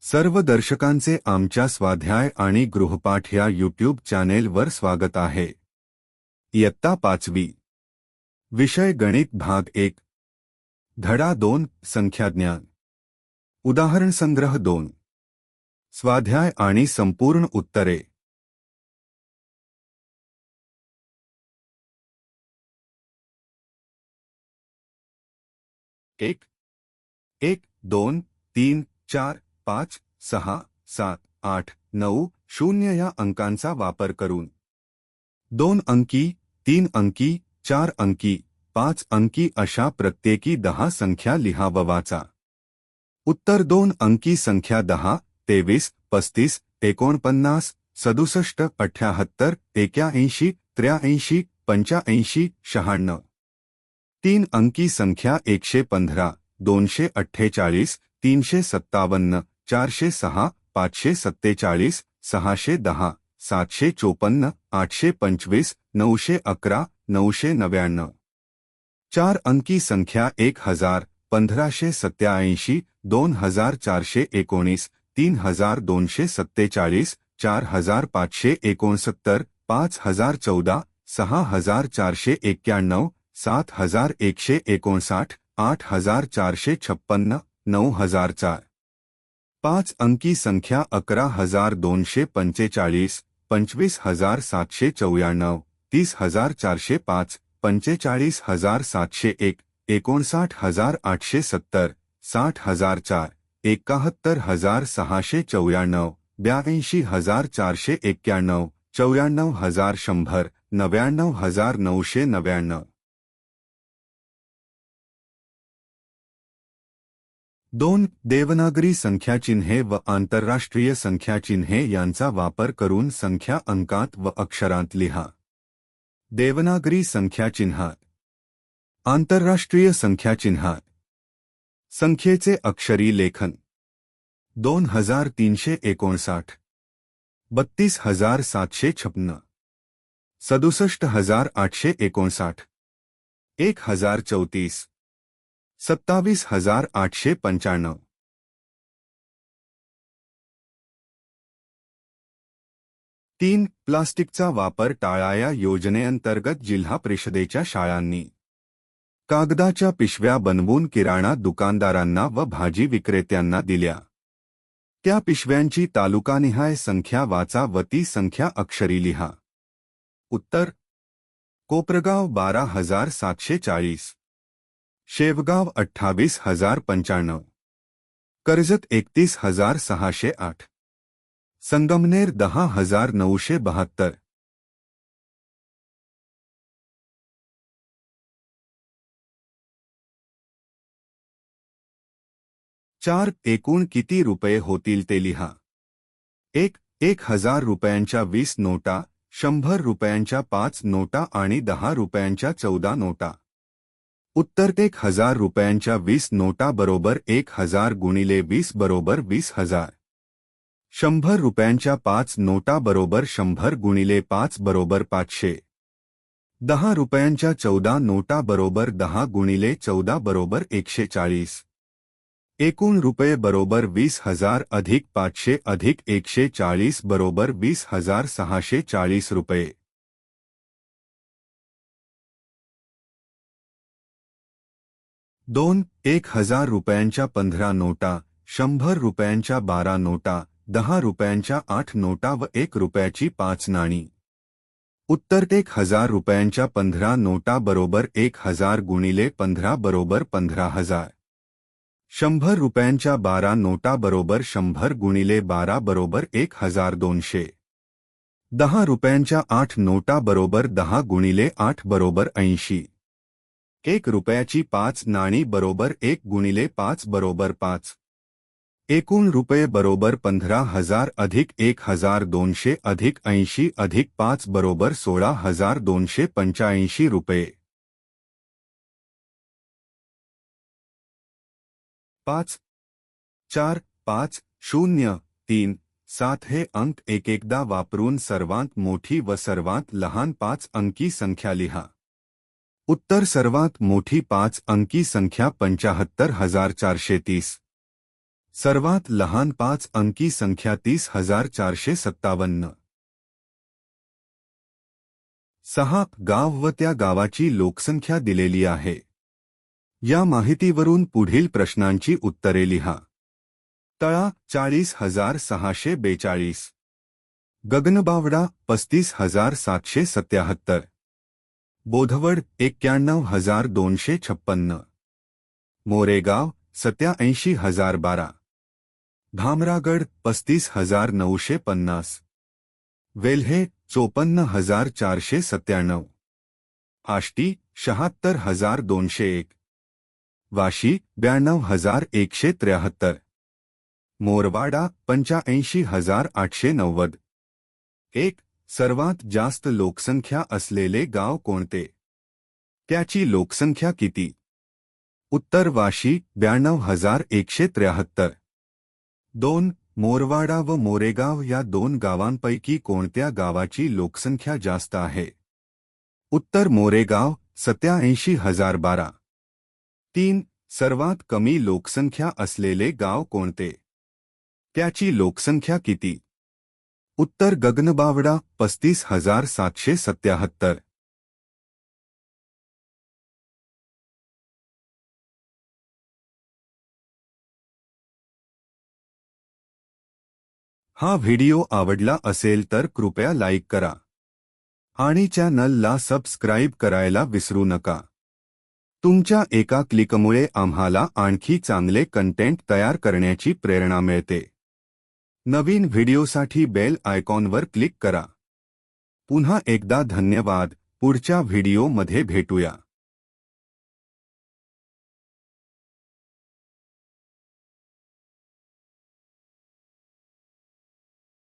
सर्व दर्शकांचे आमच्या स्वाध्याय आणि गृहपाठ या यूट्यूब चॅनेलवर स्वागत आहे। इयत्ता 5वी विषय गणित भाग 1 धडा 2 संख्याज्ञान उदाहरण संग्रह 2 स्वाध्याय आणि संपूर्ण उत्तरे 1 1 2 3 4 5 6 7 8 9 0 या अंकांचा वापर करून 2 अंकी 3 अंकी 4 अंकी 5 अंकी अशा प्रत्येकी 10 संख्या लिहा व वाचा। उत्तर 2 अंकी संख्या 10 23 35 49 67 78 81 83 85 96 3 अंकी संख्या 115 248 357 406 547 610 754 825 911 999 4 अंकी संख्या 1000 1587 2419 3247 4569 5014 6491 7159 8456 9004 5 अंकी संख्या 11245 25794 30405 45701 59870 60004 71694 82491 94100 99999 2 देवनागरी संख्याचिन्हे व आंतरराष्ट्रीय संख्याचिन्हे यांचा वापर करून संख्या अंकात व अक्षरांत लिहा। देवनागरी संख्याचिन्हात आंतरराष्ट्रीय संख्याचिन्हात संख्येचे अक्षरी लेखन 2359 32756 67859 1034 27895 3 प्लास्टिकचा वापर टाळा या योजनेअंतर्गत जिल्हा परिषदेच्या शाळांनी कागदाच्या पिशव्या बनवून किराणा दुकानदारांना व भाजी विक्रेत्यांना दिल्या। त्या पिशव्यांची तालुकानिहाय संख्या वाचा व ती संख्या अक्षरी लिहा। उत्तर कोपरगाव 12740 शेवगाव 28095 कर्जत 31608 संगमनेर 10972 4 एकूण किती रुपये होतील ते लिहा। 1 1000 रुपयांच्या 20 नोटा 100 रुपयांच्या 5 नोटा आणि 10 रुपयांच्या 14 नोटा। उत्तर 1000 रुपयांच्या 20 नोटा बरोबर 1000 गुणिले 20 बरोबर 20000 100 रुपयांच्या 5 नोटा बरोबर 100 गुणिले 5 बरोबर 500 10 रुपयांच्या 14 नोटा बरोबर 10 गुणिले 14 बरोबर 140 एकूण रुपये बरोबर 20000 अधिक 500 अधिक 140 बरोबर 20640 रुपये। 2 1000 रुपयांच्या 15 नोटा 100 रुपयांच्या 12 नोटा 10 रुपयांच्या 8 नोटा व 1 रुपयाची 5 नाणी। उत्तर 1000 रुपयांच्या 15 नोटा बरोबर 1000 गुणिले 15 बरोबर 15000 100 रुपयांच्या 12 नोटा बरोबर 100 गुणिले 12 बरोबर 1200 10 रुपयांच्या 8 नोटा बरोबर 10 गुणिले 8 बरोबर 80 1 रुपयाची 5 नाणी बरोबर 1 गुणिले 5 बरोबर 5 एकूण रुपये बरोबर 15000 अधिक 1200 अधिक 80 अधिक 5 बरोबर 16285 रुपये। 5 4 5 0 3 7 हे अंक एकदा वापरून सर्वात मोठी व सर्वात लहान 5 अंकी संख्या लिहा। उत्तर सर्वात मोठी 5 अंकी संख्या 75430 सर्वात लहान 5 अंकी संख्या 30,457. 6. गाव व त्या गावाची लोकसंख्या दिलेली आहे. या माहितीवरून पुढील प्रश्नांची उत्तरे लिहा. तळा 40,642. गगनबावडा 35,777. बोधवड 91,256. मोरेगाव 87,012. भामरागड 35,950. वेल्हे 54,497. आष्टी 76,201. वाशी 92,173. मोरवाडा 85,890. 1. सर्वात जास्त लोकसंख्या असलेले गाव कोणते? त्याची लोकसंख्या किती? उत्तर वाशी 92,173. 2. मोरवाडा व मोरेगाव या दोन गावांपैकी कोणत्या गावाची लोकसंख्या जास्त आहे? उत्तर मोरेगाव 87,012. 3. सर्वात कमी लोकसंख्या असलेले गाव कोणते? त्याची लोकसंख्या किती? उत्तर गगनबावडा 35,777. हा व्हिडिओ आवडला असेल तर कृपया लाईक करा आणि चॅनलला सबस्क्राईब करायला विसरू नका. तुमच्या एका क्लिकमुळे आम्हाला आणखी चांगले कंटेंट तयार करण्याची प्रेरणा मिळते. नवीन व्हिडिओसाठी बेल आयकॉनवर क्लिक करा. पुन्हा एकदा धन्यवाद. पुढच्या व्हिडिओमध्ये भेटूया.